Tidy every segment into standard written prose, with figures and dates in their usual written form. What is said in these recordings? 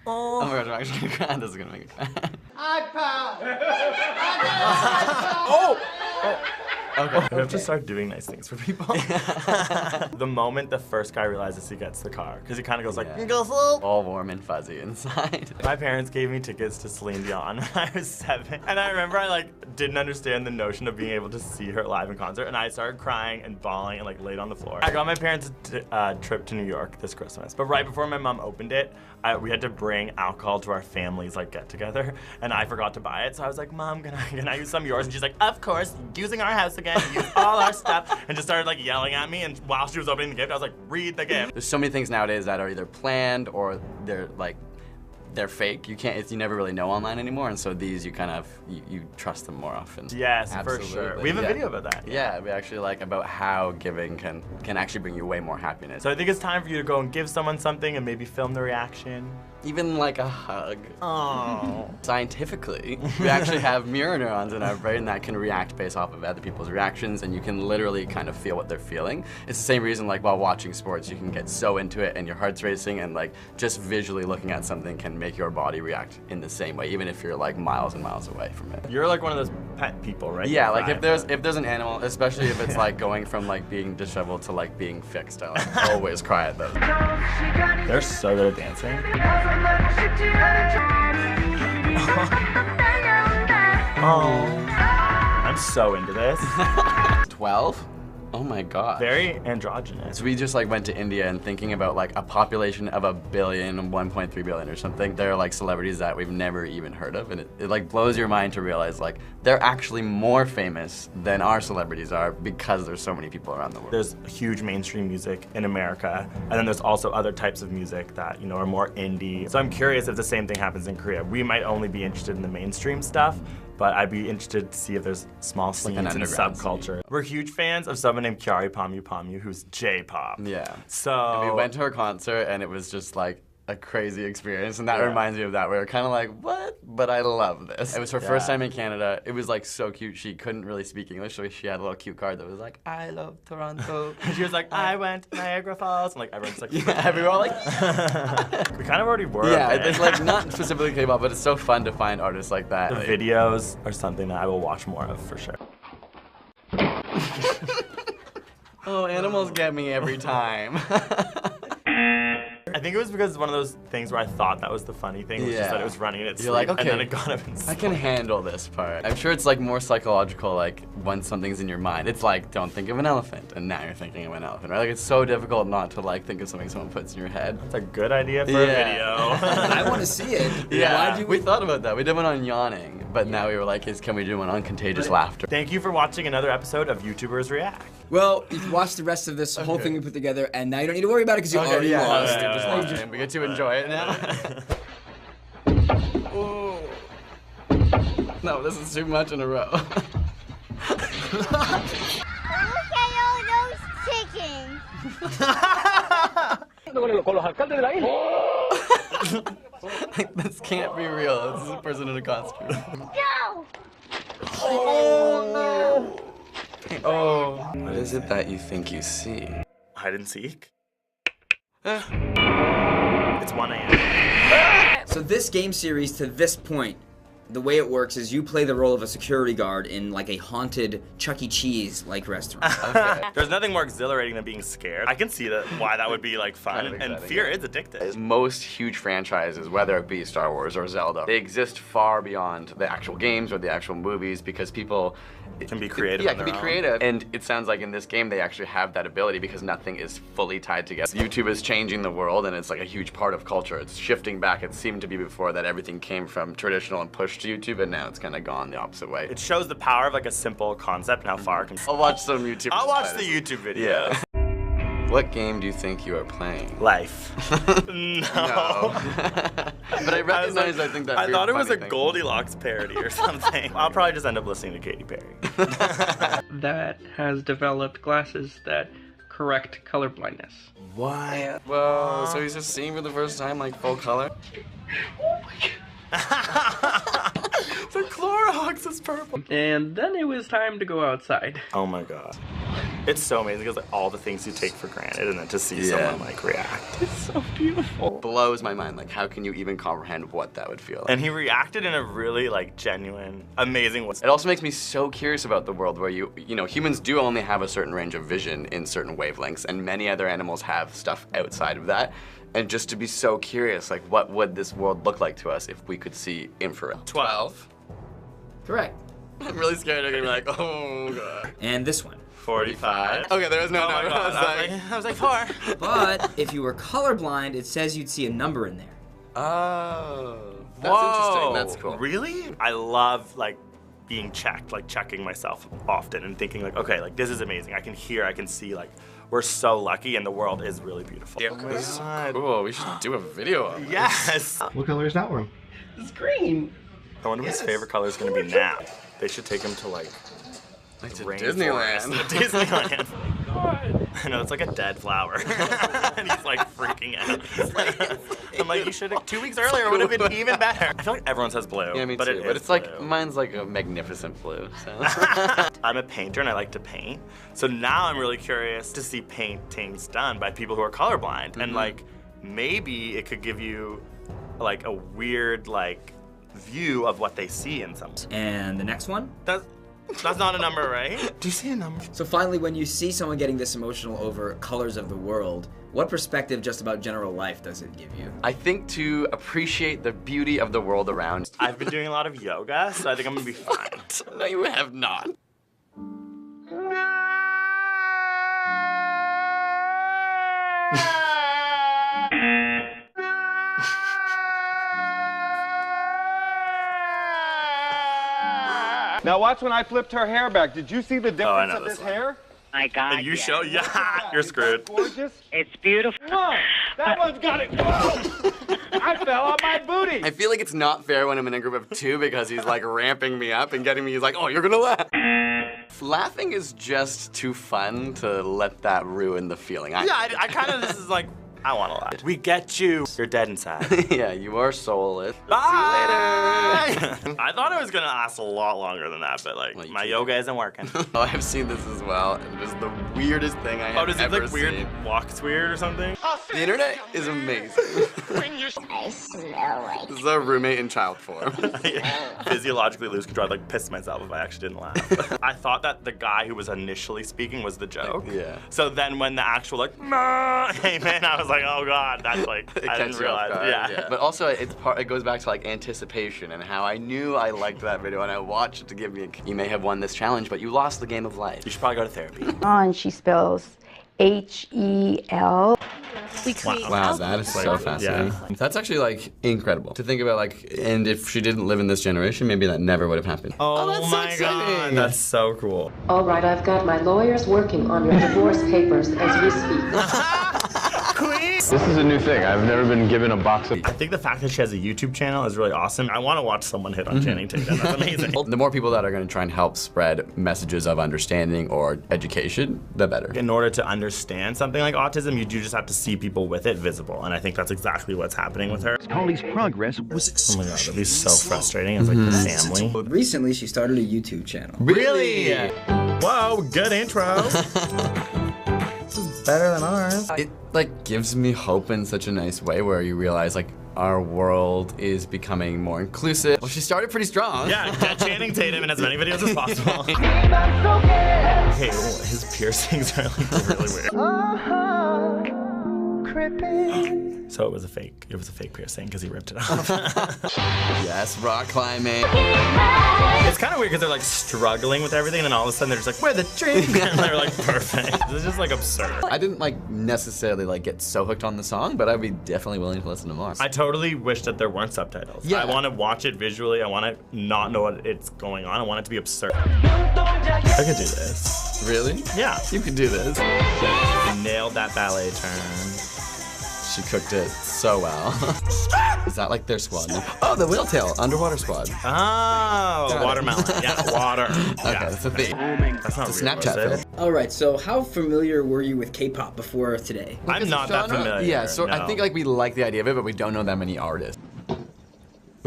Oh my gosh, I'm actually gonna cry. This is gonna make me cry. Oh! Okay. I have to start doing nice things for people. The moment the first guy realizes he gets the car, because he kind of goes like, all warm and fuzzy inside. My parents gave me tickets to Celine Dion when I was 7, and I remember I like didn't understand the notion of being able to see her live in concert, and I started crying and bawling and like laid on the floor. I got my parents a trip to New York this Christmas, but right before my mom opened it, we had to bring alcohol to our family's like get together, and I forgot to buy it, so I was like, Mom, can I use some of yours? And she's like, of course, using our house again, use all our stuff, and just started like yelling at me, and while she was opening the gift, I was like, read the gift. There's so many things nowadays that are either planned or they're fake. You never really know online anymore, and so these you kind of you trust them more often. Yes, absolutely. For sure. We have a video about that. Yeah, we actually like about how giving can actually bring you way more happiness. So I think it's time for you to go and give someone something and maybe film the reaction. Even like a hug. Oh. Scientifically, we actually have mirror neurons in our brain that can react based off of other people's reactions, and you can literally kind of feel what they're feeling. It's the same reason like while watching sports, you can get so into it and your heart's racing, and like just visually looking at something can make your body react in the same way, even if you're like miles and miles away from it. You're like one of those pet people, right? Yeah, like if there's an animal, especially if it's like going from like being disheveled to like being fixed, I like always cry at those. They're so good at dancing. Oh, I'm so into this. 12? Oh my god. Very androgynous. So we just like went to India and thinking about like a population of 1 billion, 1.3 billion or something. There are like celebrities that we've never even heard of, and it like blows your mind to realize like they're actually more famous than our celebrities are because there's so many people around the world. There's huge mainstream music in America, and then there's also other types of music that, you know, are more indie. So I'm curious if the same thing happens in Korea. We might only be interested in the mainstream stuff, but I'd be interested to see if there's small scenes and subculture. Scene. We're huge fans of someone named Kyari Pamyu Pamyu, who's J-pop. Yeah. So and we went to her concert, and it was just like a crazy experience, and that reminds me of that. We were kind of like, what? But I love this. It was her first time in Canada. It was like so cute. She couldn't really speak English, so she had a little cute card that was like, I love Toronto. And she was like, I went to Niagara Falls. And like everyone's like, yeah, everyone like, we kind of already were. Yeah, it's like not specifically K-pop, but it's so fun to find artists like that. The videos are something that I will watch more of for sure. Oh, animals get me every time. I think it was because it's one of those things where I thought that was the funny thing, which is that it was running in its sleep, like, okay, and then it got up and I can handle this part. I'm sure it's like more psychological, like when something's in your mind. It's like, don't think of an elephant, and now you're thinking of an elephant, right? Like it's so difficult not to like think of something someone puts in your head. That's a good idea for a video. I want to see it. Yeah, we thought about that. We did one on yawning, but now we were like, can we do one on contagious laughter? Thank you for watching another episode of YouTubers React. Well, you can watch the rest of this whole thing we put together, and now you don't need to worry about it because you already lost. We get to enjoy it now. No, this is too much in a row. Look at all those chickens. Like, this can't be real. This is a person in a costume. No! Oh no! Oh. What is it that you think you see? Hide and seek? It's 1 a.m. So this game series, to this point, the way it works is you play the role of a security guard in like a haunted Chuck E. Cheese-like restaurant. Okay. There's nothing more exhilarating than being scared. I can see why that would be like fun, and fear is addictive. Most huge franchises, whether it be Star Wars or Zelda, they exist far beyond the actual games or the actual movies because people can be creative. Yeah, can be creative. And it sounds like in this game they actually have that ability because nothing is fully tied together. YouTube is changing the world, and it's like a huge part of culture. It's shifting back. It seemed to be before that everything came from traditional and pushed to YouTube, and now it's kind of gone the opposite way. It shows the power of like a simple concept and how far it can. I'll watch some YouTube. I'll watch the YouTube videos. Yeah. What game do you think you are playing? Life. No. But I recognize, I think that I thought it was a Goldilocks parody or something. I'll probably just end up listening to Katy Perry. That has developed glasses that correct color blindness. What? Whoa, so he's just seeing for the first time, like, full color? The Clorox is purple. And then it was time to go outside. Oh my god. It's so amazing because like, all the things you take for granted and then to see someone like react. It's so beautiful. Blows my mind. Like, how can you even comprehend what that would feel like? And he reacted in a really like genuine, amazing way. It also makes me so curious about the world where you know, humans do only have a certain range of vision in certain wavelengths, and many other animals have stuff outside of that. And just to be so curious, like, what would this world look like to us if we could see infrared? 12. Correct. I'm really scared they're gonna be like, oh god. And this one. 45. Okay, there was no Oh my number. God, I was like 4. But if you were colorblind, it says you'd see a number in there. Oh, that's Whoa, interesting. That's cool. Really? I love like being checked, like checking myself often and thinking like, okay, like this is amazing. I can hear, I can see, like we're so lucky and the world is really beautiful. Yeah, this is so cool. We should do a video of this. Yes. What color is that one? It's green. I wonder what his favorite color is going to be now. They should take him to like Like to rainforest. Disneyland. Disneyland. I know, it's like a dead flower. And he's like freaking out. I'm like, you should have 2 weeks earlier would have been even better. I feel like everyone says blue. Yeah, me but too. It But is it's like, blue. mine's like a magnificent blue. So. I'm a painter and I like to paint. So now I'm really curious to see paintings done by people who are colorblind. And like, maybe it could give you like a weird like view of what they see in some. And the next one? That's not a number, right? Do you see a number? So finally, when you see someone getting this emotional over colors of the world, what perspective just about general life does it give you? I think to appreciate the beauty of the world around. I've been doing a lot of yoga, so I think I'm gonna be fine. No, you have not. Now watch when I flipped her hair back. Did you see the I difference know of this this one. hair? My God, And you yes. show, yeah, you're screwed. Gorgeous. It's beautiful. Whoa, that one's got it. Whoa, I fell on my booty. I feel like it's not fair when I'm in a group of 2 because he's like ramping me up and getting me, he's like, oh, you're gonna laugh. Laughing is just too fun to let that ruin the feeling. Yeah, I kind of, this is like, I want to laugh. We get you. You're dead inside. Yeah, you are soulless. Bye! I thought it was gonna last a lot longer than that, but like, Well, you my did. yoga isn't working. Oh, I've seen this as well. It was the weirdest thing I have Oh, does it ever like weird, seen. walks weird or something? The internet is amazing. I smell like This is a roommate in child form. Physiologically lose control. I'd like piss myself if I actually didn't laugh. I thought that the guy who was initially speaking was the joke. Yeah. So then when the actual like, "Ma," came in, I was like, oh God, that's like, It I catches didn't you off realize. guard, Yeah. But also, it goes back to like anticipation and how I knew I liked that video and I watched it to give me a. You may have won this challenge, but you lost the game of life. You should probably go to therapy. And she spells H-E-L. We create Wow, that is so fascinating. That's actually like incredible to think about. Like, and if she didn't live in this generation, maybe that never would have happened. Oh, that's so my God, exciting. that's so cool. All right, I've got my lawyers working on your divorce papers as we speak. Queen! This is a new thing. I've never been given a box of. I think the fact that she has a YouTube channel is really awesome. I want to watch someone hit on Channing Tatum. That's amazing. The more people that are going to try and help spread messages of understanding or education, the better. In order to understand something like autism, you do just have to see people with it visible, and I think that's exactly what's happening with her. Holly's progress was Oh my God, that'd be so frustrating as like the family. Recently, she started a YouTube channel. Really? Whoa, good intro. This is better than ours. It like gives me hope in such a nice way where you realize like our world is becoming more inclusive. Well, she started pretty strong. Yeah, get Channing Tatum in as many videos as possible. Hey, oh, his piercings are like really weird. So it was a fake. It was a fake piercing because he ripped it off. Yes, rock climbing. It's kind of weird because they're like struggling with everything, and then all of a sudden they're just like, "We're the drink," and they're like perfect. This is just like absurd. I didn't like necessarily like get so hooked on the song, but I'd be definitely willing to listen to more. I totally wish that there weren't subtitles. Yeah. I want to watch it visually. I want to not know what it's going on. I want it to be absurd. I could do this. Really? Yeah. You can do this. You nailed that ballet turn. She cooked it so well. Is that like their squad? Oh, the Wheeltail Underwater Squad. Oh, watermelon. Yeah, water. Okay, Yeah. that's a theme. That's not It's a real, Snapchat is it? All right, so how familiar were you with K-pop before today? I'm not that familiar. Yeah, so I no. think like we like the idea of it, but we don't know that many artists.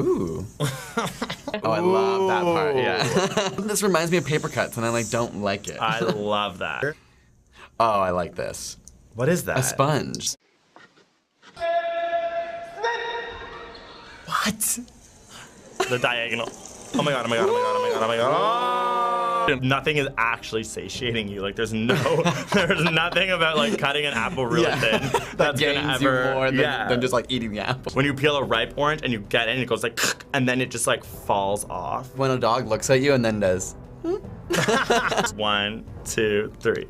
Ooh. Oh, I love that part, yeah. This reminds me of Paper Cuts, and I like don't like it. I love that. Oh, I like this. What is that? A sponge. What? The diagonal. Oh my god, oh my god, oh my god, oh my god, oh my god. Oh! Nothing is actually satiating you. Like there's nothing about like cutting an apple really thin that's gains gonna ever you more than just like eating the apple. When you peel a ripe orange and you get it and it goes like and then it just like falls off. When a dog looks at you and then does. 1, 2, 3.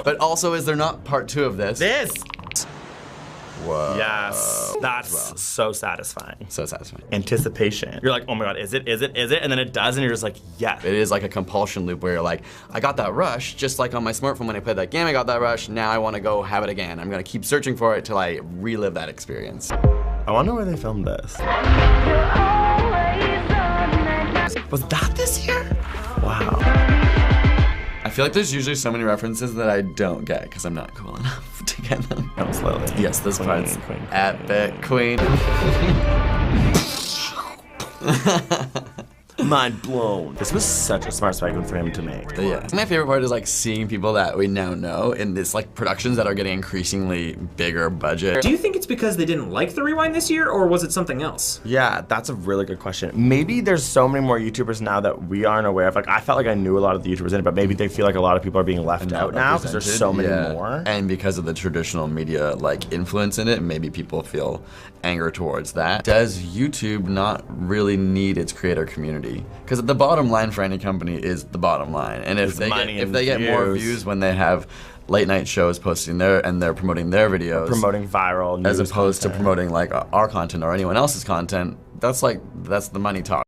But also, is there not part 2 of this? This! Whoa. Yes. That's so satisfying. So satisfying. Anticipation. You're like, oh my god, is it? And then it does, and you're just like, yes. It is like a compulsion loop where you're like, I got that rush, just like on my smartphone when I played that game, I got that rush, now I want to go have it again. I'm going to keep searching for it till I relive that experience. I wonder where they filmed this. Was that this year? Wow. I feel like there's usually so many references that I don't get because I'm not cool enough to get them. Come slowly. Yes, this Queen, part's queen, epic, queen. Mind blown. This was such a smart spec for him to make. But yeah, my favorite part is like seeing people that we now know in this like productions that are getting increasingly bigger budget. Do you think it's because they didn't like the rewind this year, or was it something else? Yeah, that's a really good question. Maybe there's so many more YouTubers now that we aren't aware of. Like, I felt like I knew a lot of the YouTubers in it, but maybe they feel like a lot of people are being left out now because there's so many more. And because of the traditional media like influence in it, maybe people feel anger towards that. Does YouTube not really need its creator community? Because the bottom line for any company is the bottom line, and if they get more views when they have late night shows posting they're promoting their videos, promoting viral news as opposed content. to promoting like our content or anyone else's content, that's the money talk.